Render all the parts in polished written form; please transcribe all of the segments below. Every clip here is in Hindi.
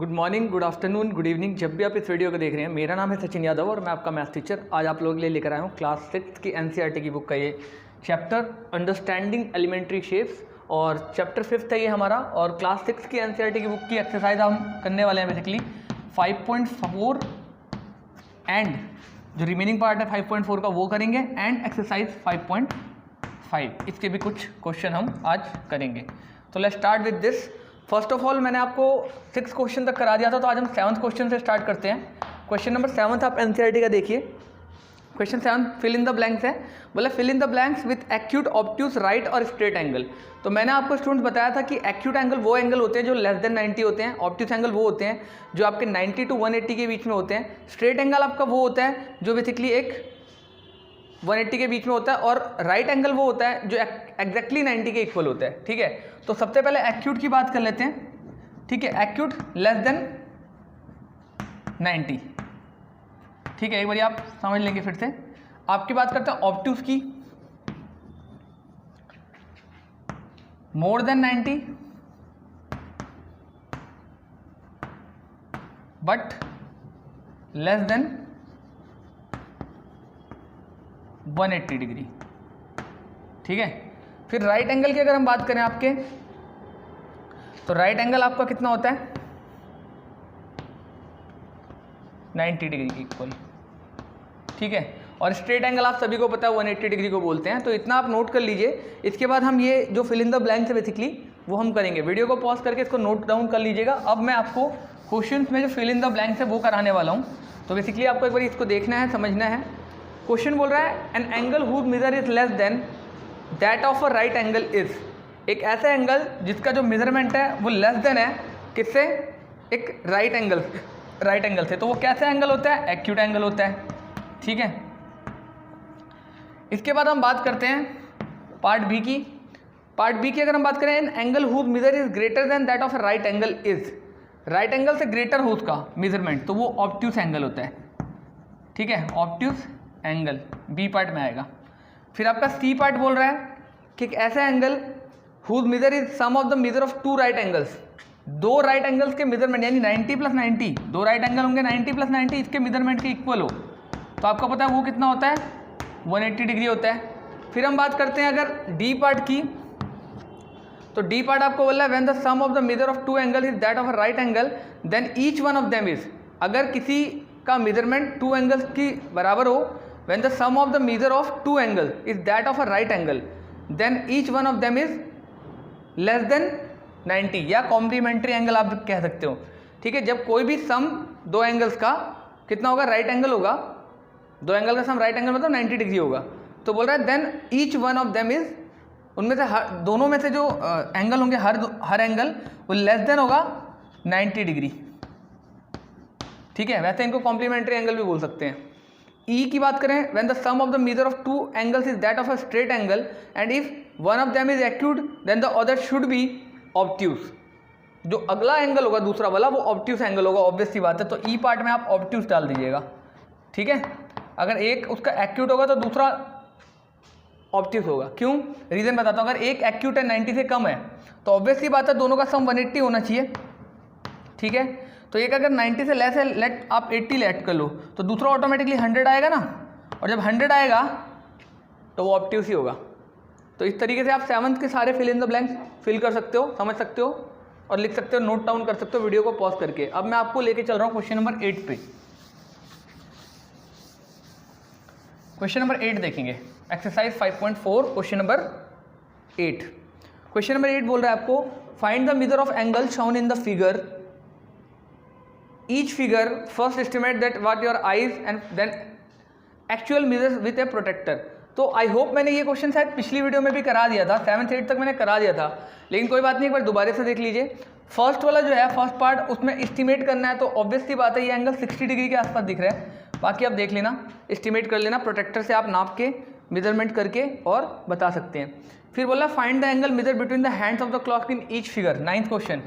Good morning, good afternoon, good evening. जब भी आप इस वीडियो को देख रहे हैं, मेरा नाम है सचिन यादव और मैं आपका मैथ टीचर। आज आप लोगों के लिए लेकर आया हूँ क्लास 6 की एनसीईआरटी की बुक का ये चैप्टर अंडरस्टैंडिंग एलिमेंट्री शेप्स और चैप्टर 5 है ये हमारा। और क्लास 6 की एनसीईआरटी की बुक की एक्सरसाइज हम करने वाले हैं बेसिकली 5.4 एंड जो रिमेनिंग पार्ट है 5.4 का वो करेंगे एंड एक्सरसाइज 5.5 इसके भी कुछ क्वेश्चन हम आज करेंगे। तो let's start with this. First of all मैंने आपको 6 क्वेश्चन तक करा दिया था, तो आज हम 7th क्वेश्चन से स्टार्ट करते हैं। क्वेश्चन नंबर 7 आप एनसीईआरटी का देखिए। Question 7 fill in the blanks है। बोला fill in the blanks with acute, obtuse, right और स्ट्रेट एंगल। तो मैंने आपको स्टूडेंट्स बताया था कि एक्यूट एंगल वो एंगल होते हैं जो लेस देन 90 होते हैं, ऑब्ट्यूज एंगल वो होते हैं जो आपके 90 to 180 के बीच में होते हैं, स्ट्रेट एंगल आपका वो होता है जो बेसिकली एक 180 के बीच में होता है, और राइट एंगल वो होता है जो एग्जैक्टली 90 के इक्वल होता है। ठीक है, तो सबसे पहले एक्यूट की बात कर लेते हैं। ठीक है, एक्यूट लेस देन 90। ठीक है, एक बार आप समझ लेंगे फिर से। आपकी बात करते हैं ऑब्ट्यूज की, more than 90 but less than 180 degree. ठीक है, फिर राइट एंगल की अगर हम बात करें आपके, तो राइट एंगल आपका कितना होता है 90 डिग्री की इक्वल। ठीक है, और स्ट्रेट एंगल आप सभी को पता है 180 डिग्री को बोलते हैं। तो इतना आप नोट कर लीजिए। इसके बाद हम ये जो फिल इन द ब्लैंक्स है बेसिकली वो हम करेंगे। वीडियो को पॉज करके इसको नोट डाउन कर लीजिएगा। अब मैं आपको क्वेश्चंस में जो फिल इन द ब्लैंक्स है वो कराने वाला हूँ। तो बेसिकली आपको एक बार इसको देखना है, समझना है। क्वेश्चन बोल रहा है an angle whose measure is less than that of a right angle is. एक ऐसा एंगल जिसका जो मेजरमेंट है वो लेस देन है किससे, एक राइट एंगल से। तो वो कैसा एंगल होता है, एक्यूट एंगल होता है। ठीक है, इसके बाद हम बात करते हैं पार्ट बी की। पार्ट बी की अगर हम बात करें, an angle whose measure is greater than that of a right angle is. Right angle से ग्रेटर हो उसका मेजरमेंट, तो वो ऑब्ट्यूज एंगल होता है। ठीक है, ऑब्ट्यूज एंगल बी पार्ट में आएगा। फिर आपका सी पार्ट बोल रहा है कि एक ऐसा angle whose measure is sum of the measure of two right angles. दो राइट एंगल्स के मेजरमेंट यानी 90 + 90, दो राइट एंगल होंगे 90 + 90 इसके मेजरमेंट के इक्वल हो, तो आपको पता है वो कितना होता है 180 डिग्री होता है। फिर हम बात करते हैं अगर डी पार्ट की, तो डी पार्ट आपको बोल रहा है when the sum of the measure of two angle is that of a right angle then each one of them is. अगर किसी का मेजरमेंट टू एंगल्स की बराबर हो, when the sum of the measure of two angle is that of a right angle then each one of them is less than 90, या कॉम्प्लीमेंट्री एंगल आप कह सकते हो। ठीक है, जब कोई भी सम दो एंगल्स का कितना होगा, राइट एंगल होगा, दो एंगल का सम राइट एंगल मतलब 90 डिग्री होगा। तो बोल रहा है then each one of them is, उनमें से दोनों में से जो एंगल होंगे हर एंगल वो लेस देन होगा 90 डिग्री। ठीक है, वैसे इनको कॉम्प्लीमेंट्री एंगल भी बोल सकते हैं। ई की बात करें, when the sum of the measure of two angles is that of a straight angle and if one of them is acute then the other should be obtuse. जो अगला एंगल होगा दूसरा वाला वो ऑब्ट्यूज एंगल होगा, ऑब्वियस सी बात है। तो ई पार्ट में आप ऑब्ट्यूज डाल दीजिएगा। ठीक है, अगर एक उसका एक्यूट होगा तो दूसरा ऑब्ट्यूज होगा। क्यों, रीजन बताता हूँ। अगर एक एक्यूट है 90 से कम है तो ऑब्वियस सी बात है दोनों का सम 180 होना चाहिए। ठीक है, तो एक अगर 90 से लेस है, लेट आप 80 लेट कर लो, तो दूसरा ऑटोमेटिकली 100 आएगा ना, और जब 100 आएगा तो वो ऑब्ट्यूज ही होगा। तो इस तरीके से आप 7th के सारे fill in the blanks fill कर सकते हो, समझ सकते हो और लिख सकते हो, नोट डाउन कर सकते हो वीडियो को पॉज करके। अब मैं आपको लेके चल रहा हूँ क्वेश्चन नंबर 8 पे। क्वेश्चन नंबर 8 देखेंगे, exercise 5.4 question number 8। Question number 8 बोल रहा है आपको find the measure of angle shown in the figure, each figure first estimate that what your eyes and then actual measure with a protractor. तो आई होप मैंने ये क्वेश्चन शायद पिछली वीडियो में भी करा दिया था, 7th 8 तक मैंने करा दिया था, लेकिन कोई बात नहीं, एक बार दोबारा से देख लीजिए। फर्स्ट वाला जो है फर्स्ट पार्ट उसमें एस्टिमेट करना है, तो ऑब्वियस सी बात है ये एंगल 60 डिग्री के आसपास दिख रहा है। बाकी आप देख लेना, एस्टिमेट कर लेना, प्रोटेक्टर से आप नाप के मेजरमेंट करके और बता सकते हैं। फिर बोला find the angle mirror between the hands of the clock in each figure. 9th question.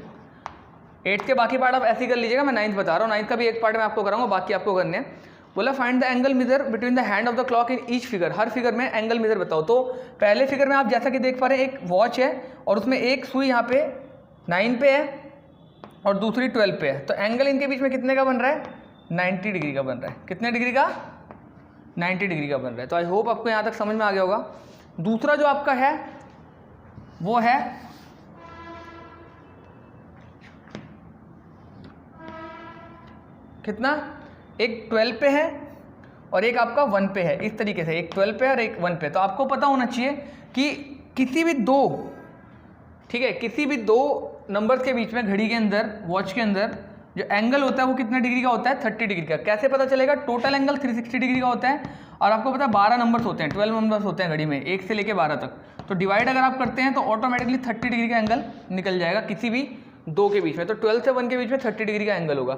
8 के बाकी पार्ट आप ऐसे ही कर लीजिएगा, मैं 9th बता रहा हूँ। 9th का भी एक पार्ट मैं आपको कराऊंगा, बाकी आपको करने हैं। बोला find the angle mirror between the hand of the clock in each figure. Her figure में एंगल मिरर बताओ। तो पहले फिगर में आप जैसा कि देख पा रहे हैं एक वॉच है और उसमें एक सुई यहाँ पे 9 पे है और दूसरी 12 पे है, तो एंगल इनके बीच में कितने का बन रहा है? 90 डिग्री का बन रहा है। कितने डिग्री का? 90 डिग्री का बन रहा है। तो आई होप आपको यहाँ तक समझ में आ गया होगा। दूसरा जो आपका है वो है कितना? एक 12 पे है और एक आपका 1 पे है, इस तरीके से, एक 12 पे और एक 1 पे। तो आपको पता होना चाहिए कि किसी भी दो, ठीक है, किसी भी दो नंबर्स के बीच में घड़ी के अंदर, वॉच के अंदर जो एंगल होता है वो कितने डिग्री का होता है? 30 डिग्री का। कैसे पता चलेगा? टोटल एंगल 360 डिग्री का होता है और आपको पता है 12 नंबर्स होते हैं, 12 नंबर्स होते हैं घड़ी में, 1 से लेके 12 तक। तो डिवाइड अगर आप करते हैं तो ऑटोमेटिकली 30 डिग्री का एंगल निकल जाएगा किसी भी दो के बीच में। तो 12 से 1 के बीच में 30 डिग्री का एंगल होगा,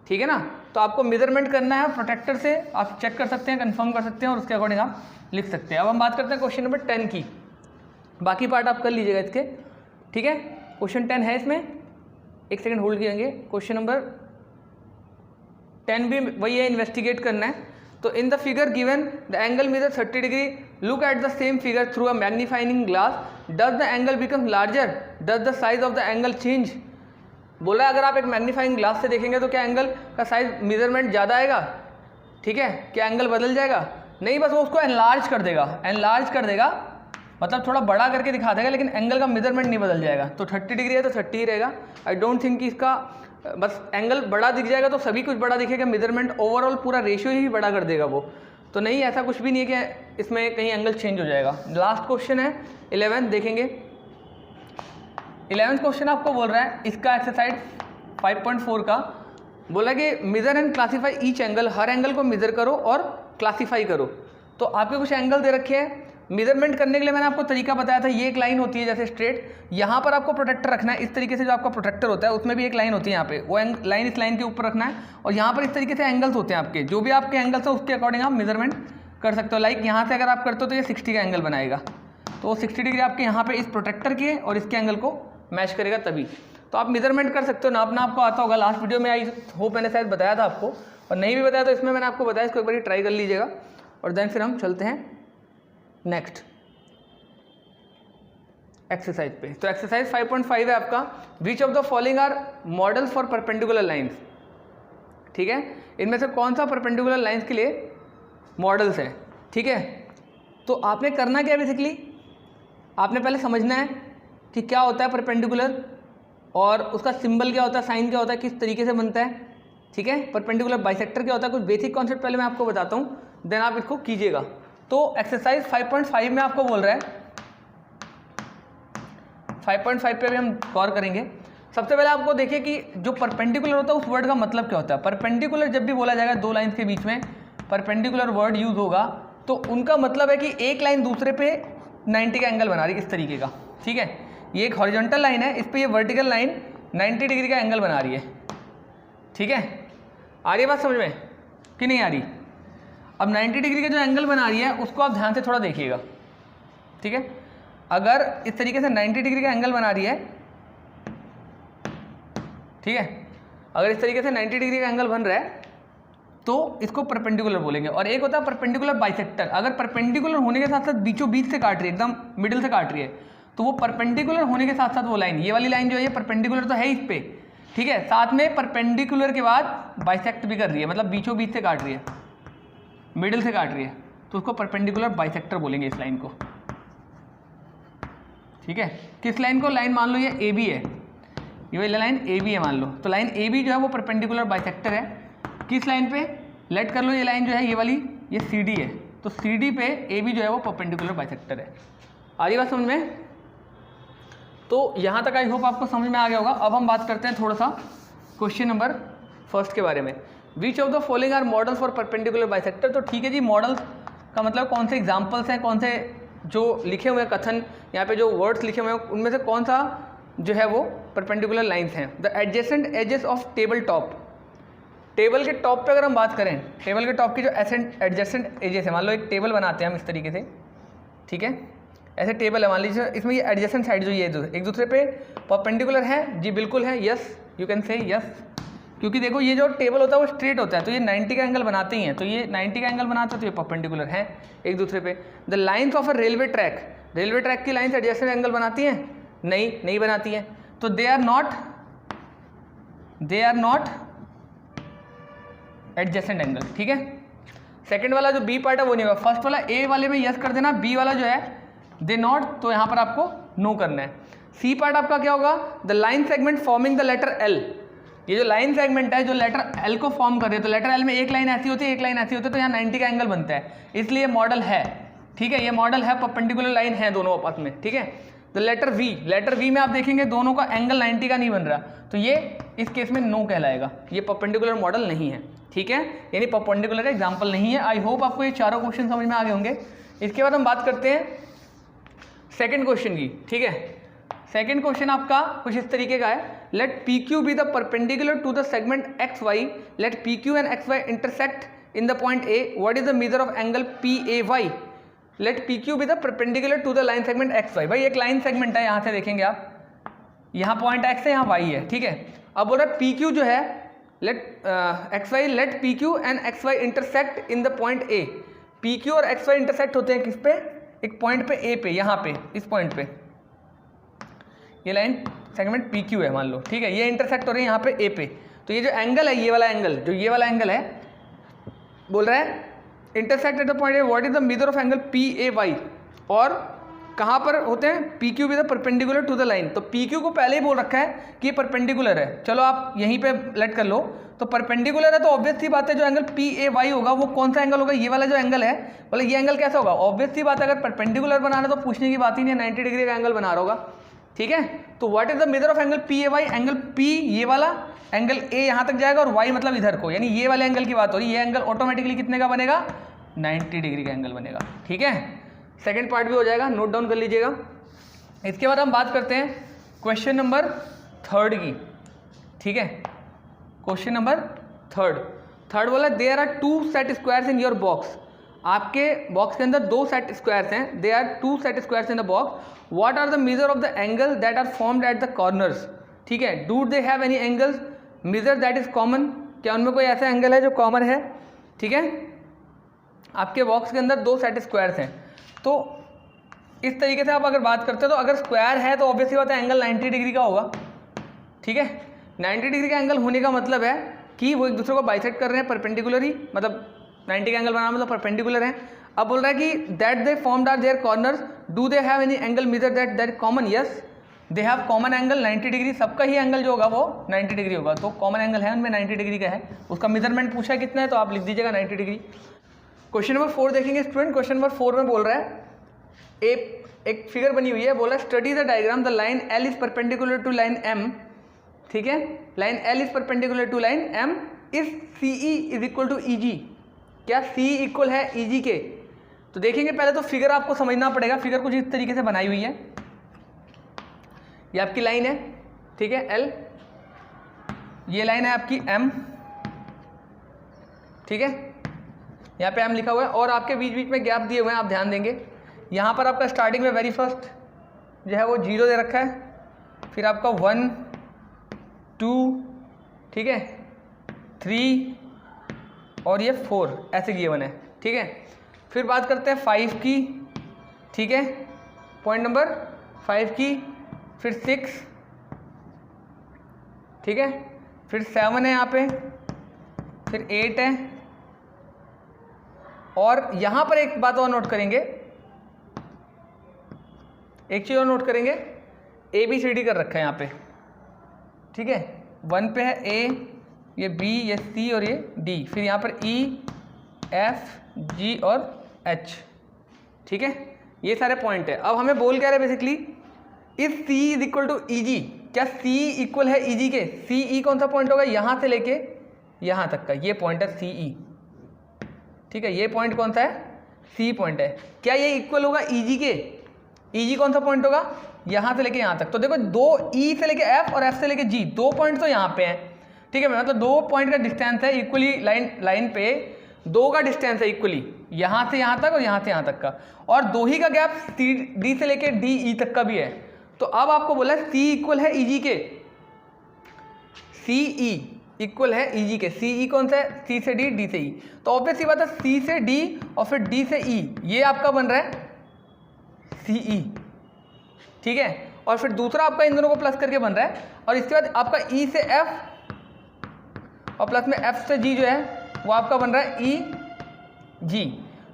ठीक है ना। तो आपको मेजरमेंट करना है प्रोटेक्टर से, आप चेक कर सकते हैं, कंफर्म कर सकते हैं और उसके अकॉर्डिंग आप लिख सकते हैं। अब हम बात करते हैं क्वेश्चन नंबर 10 की। बाकी पार्ट आप कर लीजिएगा इसके, ठीक है। क्वेश्चन 10 है, इसमें एक सेकंड होल्ड करेंगे। क्वेश्चन नंबर 10 भी वही है, इन्वेस्टिगेट करना है। तो इन the figure given the angle measure 30 degree, look at the same figure through a magnifying glass, does the angle become larger, does the size of the angle change. बोला है अगर आप एक मैग्नीफाइंग ग्लास से देखेंगे तो क्या एंगल का साइज मेजरमेंट ज़्यादा आएगा, ठीक है, क्या एंगल बदल जाएगा? नहीं, बस वो उसको एनलार्ज कर देगा, एनलार्ज कर देगा मतलब थोड़ा बड़ा करके दिखा देगा, लेकिन एंगल का मेजरमेंट नहीं बदल जाएगा। तो 30 डिग्री है तो 30 ही रहेगा। आई डोंट थिंक कि इसका बस एंगल बड़ा दिख जाएगा तो सभी कुछ बड़ा दिखेगा, मेजरमेंट ओवरऑल पूरा रेशियो ही बड़ा कर देगा वो। तो नहीं, ऐसा कुछ भी नहीं है कि इसमें कहीं एंगल चेंज हो जाएगा। लास्ट क्वेश्चन है 11 देखेंगे। 11th क्वेश्चन आपको बोल रहा है, इसका एक्सरसाइज 5.4 का बोला कि measure and classify each angle, हर एंगल को मेजर करो और क्लासीफाई करो। तो आपके कुछ एंगल दे रखे हैं, मेजरमेंट करने के लिए मैंने आपको तरीका बताया था। ये एक लाइन होती है जैसे स्ट्रेट, यहाँ पर आपको प्रोटेक्टर रखना है इस तरीके से, जो आपका प्रोटेक्टर होता है उसमें भी एक लाइन होती है यहाँ पे, वो लाइन इस लाइन के ऊपर रखना है और यहाँ पर इस तरीके से एंगल्स होते हैं आपके, जो भी आपके एंगल्स हैं उसके अकॉर्डिंग आप मेजरमेंट कर सकते हो। लाइक यहाँ से अगर आप करते हो तो ये 60 का एंगल बनाएगा, तो 60 डिग्री आपके यहाँ पे इस प्रोटेक्टर के और इसके एंगल को मैच करेगा तभी। तो आप मेजरमेंट कर सकते हो, नापना आपको आता होगा। लास्ट वीडियो में आई होप मैंने शायद बताया था आपको, और नहीं भी बताया तो इसमें मैंने आपको बताया, इसको एक बार ट्राई कर लीजिएगा। और देन फिर हम चलते हैं नेक्स्ट एक्सरसाइज पे। तो एक्सरसाइज 5.5 है आपका, which of the following are models for perpendicular lines, ठीक है, इनमें से कौन सा परपेंडिकुलर लाइंस के लिए मॉडल्स है, ठीक है। तो आपने करना क्या बेसिकली, आपने पहले समझना है कि क्या होता है परपेंडिकुलर और उसका सिंबल क्या होता है, साइन क्या होता है, किस तरीके से बनता है, ठीक है। परपेंडिकुलर बाइसेक्टर क्या होता है, कुछ बेसिक कॉन्सेप्ट पहले मैं आपको बताता हूँ, देन आप इसको कीजिएगा। तो एक्सरसाइज 5.5 में आपको बोल रहा है, 5.5 पे भी हम गौर करेंगे। सबसे पहले आपको देखिए कि जो परपेंडिकुलर होता है उस वर्ड का मतलब क्या होता है। परपेंडिकुलर जब भी बोला जाएगा, दो लाइन्स के बीच में परपेंडिकुलर वर्ड यूज होगा तो उनका मतलब है कि एक लाइन दूसरे पे 90 का एंगल बना रही है, इस तरीके का, ठीक है। ये एक हॉरिजॉन्टल लाइन है, इस पे ये वर्टिकल लाइन 90 डिग्री का एंगल बना रही है, ठीक है। आ रही है बात समझ में कि नहीं आ रही? अब 90 डिग्री का जो एंगल बना रही है उसको आप ध्यान से थोड़ा देखिएगा, ठीक है। अगर इस तरीके से 90 डिग्री का एंगल बना रही है, ठीक है, अगर इस तरीके से 90 डिग्री का एंगल बन रहा है तो इसको परपेंडिकुलर बोलेंगे। और एक होता है परपेंडिकुलर बाइसेक्टर, अगर परपेंडिकुलर होने के साथ साथ बीचों बीच से काट रही है, एकदम मिडिल से काट रही है, तो वो परपेंडिकुलर होने के साथ साथ वो लाइन, ये वाली लाइन जो है ये परपेंडिकुलर तो है इस पे, ठीक है, साथ में परपेंडिकुलर के बाद बाइसेक्ट भी कर रही है, मतलब बीचों बीच से काट रही है, मिडिल से काट रही है, तो उसको परपेंडिकुलर बाइसेक्टर बोलेंगे इस लाइन को, ठीक है। किस लाइन को? लाइन मान लो ये ए बी है, ये वाली लाइन ए बी है मान लो, तो लाइन ए बी जो है वो परपेंडिकुलर बाइसेक्टर है किस लाइन पे? लेट कर लो ये लाइन जो है ये वाली, ये सी डी है, तो सी डी पे ए बी जो है वो परपेंडिकुलर बाइसेक्टर है। आ रही बात समझ में? तो यहाँ तक आई होप आपको समझ में आ गया होगा। अब हम बात करते हैं थोड़ा सा क्वेश्चन नंबर फर्स्ट के बारे में। Which of the following are models for perpendicular bisector. तो ठीक है जी, मॉडल्स का मतलब कौन से एग्जाम्पल्स हैं, कौन से जो लिखे हुए हैं कथन, यहाँ पे जो वर्ड्स लिखे हुए हैं उनमें से कौन सा जो है वो परपेंडिकुलर लाइंस हैं। The adjacent edges of table top, table के टॉप पे अगर हम बात करें, टेबल के टॉप की जो एडजेसेंट एजेस है, मान लो एक टेबल बनाते हैं हम इस तरीके से, ठीक है, ऐसे टेबल है मान लीजिए, इसमें ये एडजेसेंट साइड जो ये एक दूसरे पे परपेंडिकुलर है, जी बिल्कुल है, yes you can say yes, क्योंकि देखो ये जो टेबल होता है वो स्ट्रेट होता है, तो ये 90 का एंगल बनाते ही हैं, तो ये 90 का एंगल बनाते हैं, तो ये परपेंडिकुलर है एक दूसरे पे। The lines of a railway track, railway track की लाइन्स एडजेसेंट एंगल बनाती हैं? नहीं बनाती हैं, तो they are not they are not adjacent angle, ठीक है। सेकंड वाला जो बी पार्ट है वो नहीं होगा। फर्स्ट वाला ए वाले में यस कर देना, बी वाला जो है दे नॉट, तो यहाँ पर आपको नो करना है। सी पार्ट आपका क्या होगा, the line segment forming the letter L. ये जो लाइन सेगमेंट है जो लेटर एल को फॉर्म कर रही है, तो लेटर एल में एक लाइन ऐसी होती है, एक लाइन ऐसी होती है, तो यहाँ 90 का एंगल बनता है, इसलिए मॉडल है, ठीक है। ये मॉडल है, परपेंडिकुलर लाइन है दोनों आपस में, ठीक है। तो लेटर वी में आप देखेंगे दोनों का एंगल 90 का नहीं बन रहा, तो ये इस केस में नो कहलाएगा, ये परपेंडिकुलर मॉडल नहीं है, ठीक है, यानी परपेंडिकुलर एग्जाम्पल नहीं है। आई होप आपको ये चारों क्वेश्चन समझ में आ गए होंगे। इसके बाद हम बात करते हैं सेकंड क्वेश्चन की, ठीक है। सेकंड क्वेश्चन आपका कुछ इस तरीके का है, let P Q be the perpendicular to the segment X Y, let P Q and X Y intersect in the point A, what is the measure of angle P A Y, let P Q be the perpendicular to the line segment X Y. भाई एक लाइन सेगमेंट है, यहाँ से देखेंगे आप, यहाँ पॉइंट एक्स है, यहाँ वाई है, ठीक है। अब बोल रहा है पी क्यू जो है, let X Y, let P Q and X Y intersect in the point A. P Q और एक्स वाई इंटरसेक्ट होते हैं किस पे, एक पॉइंट पे ए पे, यहाँ पे इस पॉइंट पे, ये लाइन सेगमेंट पी क्यू है मान लो, ठीक है, ये इंटरसेक्ट हो रही है यहाँ पे ए पे। तो ये जो एंगल है, ये वाला एंगल, जो ये वाला एंगल है, बोल रहा है intersect at the point A, what is the measure of angle P A Y, और कहाँ पर होते हैं, P Q be the perpendicular to the line. तो पी क्यू को पहले ही बोल रखा है कि ये परपेंडिकुलर है, चलो आप यहीं पे लेट कर लो, तो परपेंडिकुलर है तो ऑब्वियस सी बात है जो एंगल पी ए वाई होगा वो कौन सा एंगल होगा, ये वाला जो एंगल है, बोले ये एंगल कैसा होगा, ऑब्वियस सी बात है अगर परपेंडिकुलर बनाना तो पूछने की बात ही नहीं है, 90 डिग्री का एंगल बना रहा होगा, ठीक है। तो what is the measure of angle P A Y, angle P ये वाला, एंगल ए यहाँ तक जाएगा और वाई मतलब इधर को, यानी ये वाले एंगल की बात हो रही है, ये एंगल ऑटोमेटिकली कितने का बनेगा, 90 डिग्री का एंगल बनेगा, ठीक है। सेकेंड पार्ट भी हो जाएगा, नोट डाउन कर लीजिएगा। इसके बाद हम बात करते हैं क्वेश्चन नंबर थर्ड की, ठीक है। क्वेश्चन नंबर थर्ड बोला there are 2 set squares in your box, आपके बॉक्स के अंदर 2 सेट स्क्वायर्स हैं, they are 2 set squares in the box, what are the measure of the angle that are formed at the corners, ठीक है। Do they have any angles measure that is common, क्या उनमें कोई ऐसा एंगल है जो कॉमन है, ठीक है। आपके बॉक्स के अंदर 2 सेट स्क्वायर्स हैं, तो इस तरीके से आप अगर बात करते हो तो अगर स्क्वायर है तो ऑब्वियसली बात है एंगल 90 डिग्री का होगा, ठीक है। 90 डिग्री का एंगल होने का मतलब है कि वो एक दूसरे को बाइसेक्ट कर रहे हैं परपेंडिकुलरली, मतलब 90 का एंगल बनाना मतलब परपेंडिकुलर है। अब बोल रहा है कि that they formed are there corners, do they have any angle measure that common, yes they have common angle 90 degree, सबका ही एंगल जो होगा वो 90 डिग्री होगा, तो कॉमन एंगल है उनमें 90 डिग्री का है, उसका मेजरमेंट पूछा है कितना है तो आप लिख दीजिएगा 90 डिग्री। क्वेश्चन नंबर 4 देखेंगे स्टूडेंट, क्वेश्चन नंबर 4 में बोल रहा है एक फिगर बनी हुई है, बोला study the diagram, the line L is perpendicular to line M, ठीक है, line L is perpendicular to line M, if C E is equal to E G, क्या सी इक्वल है ई जी के। तो देखेंगे पहले तो फिगर आपको समझना पड़ेगा, फिगर कुछ इस तरीके से बनाई हुई है, ये आपकी लाइन है, ठीक है एल, ये लाइन है आपकी एम, ठीक है, यहाँ पे एम लिखा हुआ है और आपके बीच बीच में गैप दिए हुए हैं, आप ध्यान देंगे। यहाँ पर आपका स्टार्टिंग में वेरी फर्स्ट जो है वो 0 दे रखा है, फिर आपका 1 2 ठीक है 3 और ये 4 ऐसे गिवन है, ठीक है। फिर बात करते हैं 5 की, ठीक है, पॉइंट नंबर 5 की, फिर 6, ठीक है, फिर 7 है यहाँ पे, फिर 8 है, और यहाँ पर एक बात और नोट करेंगे, एक चीज़ और नोट करेंगे, ABCD कर रखा है यहाँ पे, ठीक है, 1 पे है A, ये B, ये C और ये D, फिर यहाँ पर E, F, G और H, ठीक है, ये सारे पॉइंट है। अब हमें बोल क्या रहे बेसिकली, इस C is equal to E G, क्या C इक्वल है ई जी के, CE कौन सा पॉइंट होगा, यहाँ से लेके यहाँ तक का ये पॉइंट है CE, ठीक है, ये पॉइंट कौन सा है, C पॉइंट है, क्या ये इक्वल होगा EG के, EG कौन सा पॉइंट होगा, यहाँ से लेके यहाँ तक। तो देखो 2 E से लेके F और F से लेके G, 2 पॉइंट तो यहाँ पे हैं, ठीक है, मतलब 2 पॉइंट का डिस्टेंस है इक्वली, लाइन पे 2 का डिस्टेंस है इक्वली, यहाँ से यहाँ तक और यहाँ से यहाँ तक का, और 2 ही का गैप D से लेके DE तक का भी है। तो अब आपको बोला C इक्वल है EG के, CE इक्वल है EG के, CE कौन सा है, C से D से E, तो ऑब्वियस सी बात है C से D और फिर D से E, ये आपका बन रहा है CE, ठीक है, और फिर दूसरा आपका इन दोनों को प्लस करके बन रहा है, और इसके बाद आपका E से F और प्लस में एफ से जी जो है वो आपका बन रहा है ई जी।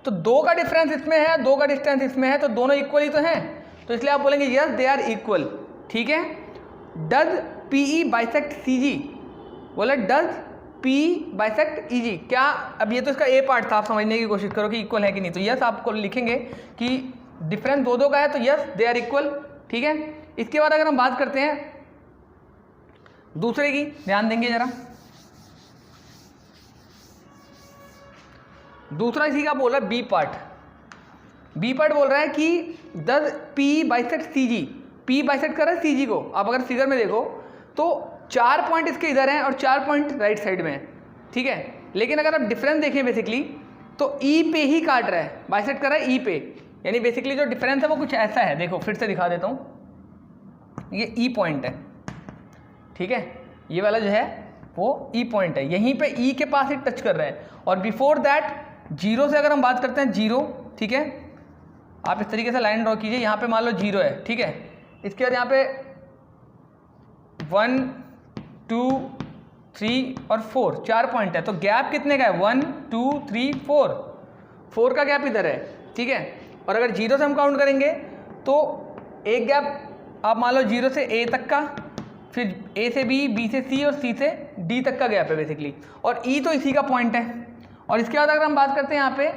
तो दो का डिफरेंस इसमें है, दो का डिस्टेंस इसमें है, तो दोनों इक्वल ही तो हैं, तो इसलिए आप बोलेंगे यस दे आर इक्वल। ठीक है। Does P E bisect C G, बोला does P bisect E G, क्या, अब ये तो इसका ए पार्ट था, आप समझने की कोशिश करो कि इक्वल है कि नहीं, तो यस आपको लिखेंगे कि डिफरेंस दो का है तो यस दे आर इक्वल। ठीक है। इसके बाद अगर हम बात करते हैं दूसरे की, ध्यान देंगे जरा, दूसरा इसी का बोल रहा है बी पार्ट। बी पार्ट बोल रहा है कि does P bisect C G, P bisect कर रहा है सी जी को। आप अगर फिगर में देखो तो 4 पॉइंट इसके इधर हैं और 4 पॉइंट राइट साइड में है। ठीक है। लेकिन अगर आप डिफरेंस देखें बेसिकली तो ई पे ही काट रहा है, बाइसेक्ट कर रहा है ई पे, यानी बेसिकली जो डिफरेंस है वो कुछ ऐसा है, देखो फिर से दिखा देता हूँ, ये ई पॉइंट है। ठीक है। ये वाला जो है वो ई पॉइंट है, यहीं पे ई के पास ही टच कर रहा है, और बिफोर दैट जीरो से अगर हम बात करते हैं जीरो, ठीक है, आप इस तरीके से लाइन ड्रॉ कीजिए, यहाँ पे मान लो जीरो है। ठीक है। इसके बाद यहाँ पे 1 2 3 और 4 4 पॉइंट है, तो गैप कितने का है 1 2 3 4 का गैप इधर है। ठीक है। और अगर जीरो से हम काउंट करेंगे तो एक गैप आप मान लो जीरो से ए तक का, फिर ए से बी, बी से सी और सी से डी तक का गैप है बेसिकली, और ई तो इसी का पॉइंट है। और इसके बाद अगर हम बात करते हैं यहाँ पे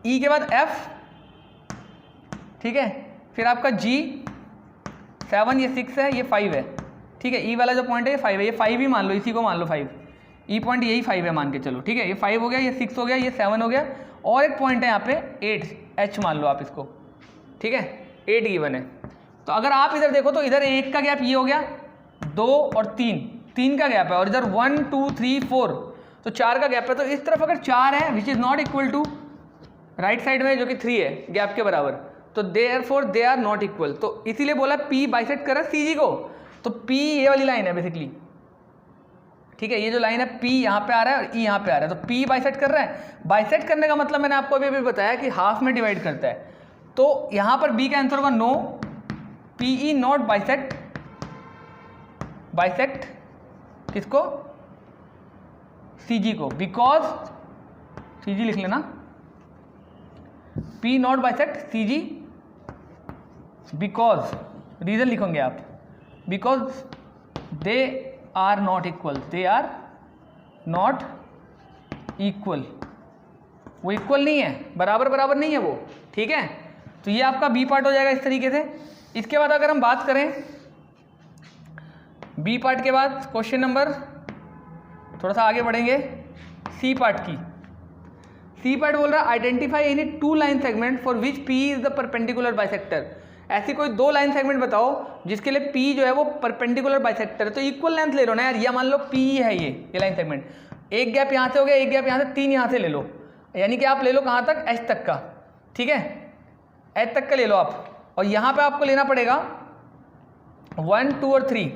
ई के बाद एफ, ठीक है, फिर आपका जी 7, ये 6 है, ये 5 है। ठीक है। ई वाला जो पॉइंट है ये 5 है, ये 5 ही मान लो, इसी को मान लो 5, ई पॉइंट यही 5 है मान के चलो। ठीक है। ये 5 हो गया, ये 6 हो गया, ये 7 हो गया, और एक पॉइंट है यहाँ पे 8, एच मान लो आप इसको। ठीक है। 8 गिवन है। तो अगर आप इधर देखो तो इधर 1 का गैप ये हो गया, 2 और 3 का गैप है, और इधर 1 2 3 4, तो 4 का गैप है। तो इस तरफ अगर 4 है which is not equal to right side में जो कि 3 है गैप के बराबर, तो therefore they are not equal. तो इसीलिए बोला पी बाइसेक्ट कर रहा है सी जी को, तो पी ये वाली लाइन है बेसिकली। ठीक है। ये जो लाइन है पी यहाँ पे आ रहा है और ई यहाँ पे आ रहा है, तो पी बाइसेक्ट कर रहा है। बाइसेक्ट करने का मतलब मैंने आपको अभी बताया कि हाफ में डिवाइड करता है, तो यहाँ पर बी का आंसर होगा no, P E not bisect, bisect किसको, सी जी को, बिकॉज सी जी लिख लेना, P not bisect C G because, reason लिखोगे आप, because they are not equal, they are not equal, वो इक्वल नहीं है, बराबर बराबर नहीं है वो। ठीक है। तो ये आपका बी पार्ट हो जाएगा इस तरीके से। इसके बाद अगर हम बात करें बी पार्ट के बाद क्वेश्चन नंबर, थोड़ा सा आगे बढ़ेंगे, सी पार्ट की। सी पार्ट बोल रहा है identify any 2 line segment for which P is the perpendicular bisector. ऐसी कोई 2 लाइन सेगमेंट बताओ जिसके लिए पी जो है वो परपेंडिकुलर बाइसेक्टर है। तो इक्वल लेंथ ले लो ना यार, या मान लो पी है ये लाइन सेगमेंट, एक गैप यहाँ से हो गया, एक गैप यहाँ से, 3 यहाँ से ले लो, यानी कि आप ले लो कहाँ तक, एच तक का। ठीक है। एच तक का ले लो आप, और यहाँ पे आपको लेना पड़ेगा 1 2 और 3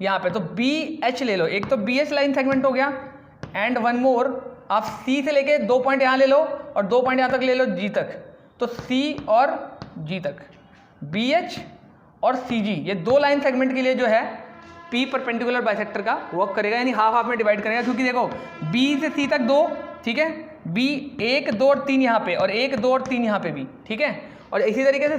यहाँ पे, तो बी एच ले लो, एक तो बी एच लाइन सेगमेंट हो गया, एंड 1 मोर, आप सी से लेके 2 पॉइंट यहाँ ले लो और 2 पॉइंट यहाँ तक ले लो जी तक, तो सी और जी तक, बी एच और सी जी, ये 2 लाइन सेगमेंट के लिए जो है पी परपेंडिकुलर बाइसेक्टर का वर्क करेगा, यानी हाफ हाफ में डिवाइड करेगा, क्योंकि देखो बी से सी तक 2, ठीक है, बी 1 2 और 3 यहाँ पे, और 1 2 और 3 यहाँ पे भी। ठीक है। और इसी तरीके से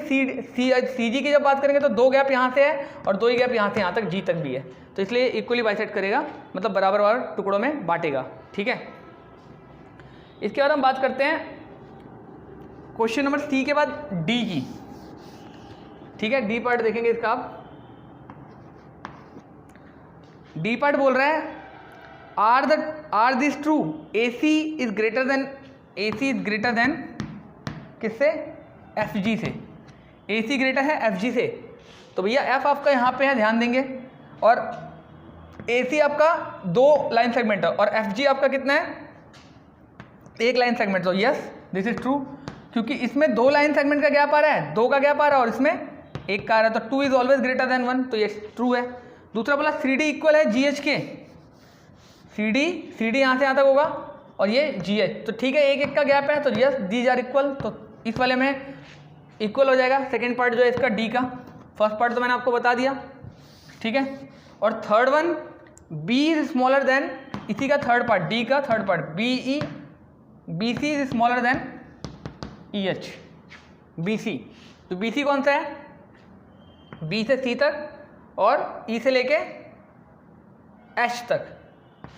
सी जी की जब बात करेंगे तो 2 गैप यहाँ से है और 2 ही गैप यहाँ से यहाँ तक जी तक भी है, तो इसलिए इक्वली बाइसेक्ट करेगा, मतलब बराबर बराबर टुकड़ों में बांटेगा। ठीक है। इसके बाद हम बात करते हैं क्वेश्चन नंबर सी के बाद डी की। ठीक है। डी पार्ट देखेंगे इसका आप। डी पार्ट बोल रहा है are this true, A C is greater than किससे, एफ जी से, ए सी ग्रेटर है एफ जी से, तो भैया एफ आपका यहाँ पे है, ध्यान देंगे, और ए सी आपका 2 लाइन सेगमेंट है और एफ जी आपका कितना है, 1 लाइन सेगमेंट। तो यस दिस इज ट्रू, क्योंकि इसमें 2 लाइन सेगमेंट का गैप आ रहा है, 2 का गैप आ रहा है और इसमें 1 का आ रहा है, तो 2 इज ऑलवेज ग्रेटर देन 1, तो ये ट्रू है। दूसरा बोला सी डी इक्वल है जी एच के, सी डी यहाँ से यहाँ तक होगा और ये जी एच, तो ठीक है, 1 का गैप है, तो यस दीज आर इक्वल, तो इस वाले में इक्वल हो जाएगा। सेकेंड पार्ट जो है इसका डी का, फर्स्ट पार्ट तो मैंने आपको बता दिया। ठीक है। और third one B is smaller than इसी का थर्ड पार्ट, डी का third part, B C is smaller than E H, B C. तो बी सी कौन सा है, बी से सी तक और ई से लेके एच तक,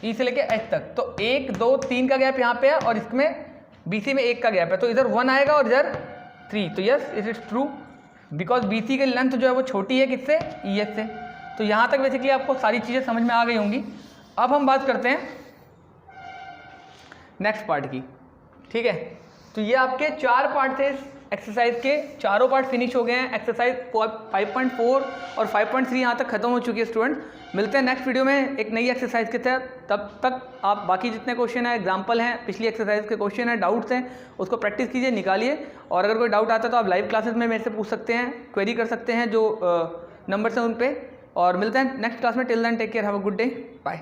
ई से लेके एच तक। तो 1 2 3 का गैप यहाँ पे है और इसमें बी सी में 1 का गैप है, तो इधर 1 आएगा और इधर 3। तो yes it is true because B C की लेंथ जो है वो छोटी है किससे, ई एच से। तो यहाँ तक बेसिकली आपको सारी चीज़ें समझ में आ गई होंगी। अब हम बात करते हैं नेक्स्ट पार्ट की, ठीक है। तो ये आपके 4 पार्ट थे इस एक्सरसाइज के, चारों पार्ट फिनिश हो गए हैं। एक्सरसाइज 5.4 और 5.3 यहाँ तक खत्म हो चुकी है स्टूडेंट। मिलते हैं नेक्स्ट वीडियो में एक नई एक्सरसाइज के तहत। तब तक आप बाकी जितने क्वेश्चन हैं, एग्जाम्पल हैं, पिछली एक्सरसाइज के क्वेश्चन हैं, डाउट्स हैं, उसको प्रैक्टिस कीजिए, निकालिए। और अगर कोई डाउट आता है तो आप लाइव क्लासेस में मेरे से पूछ सकते हैं, क्वेरी कर सकते हैं, जो नंबर्स हैं उन पर। और मिलते हैं नेक्स्ट क्लास में। Till then take care, have a good day, bye.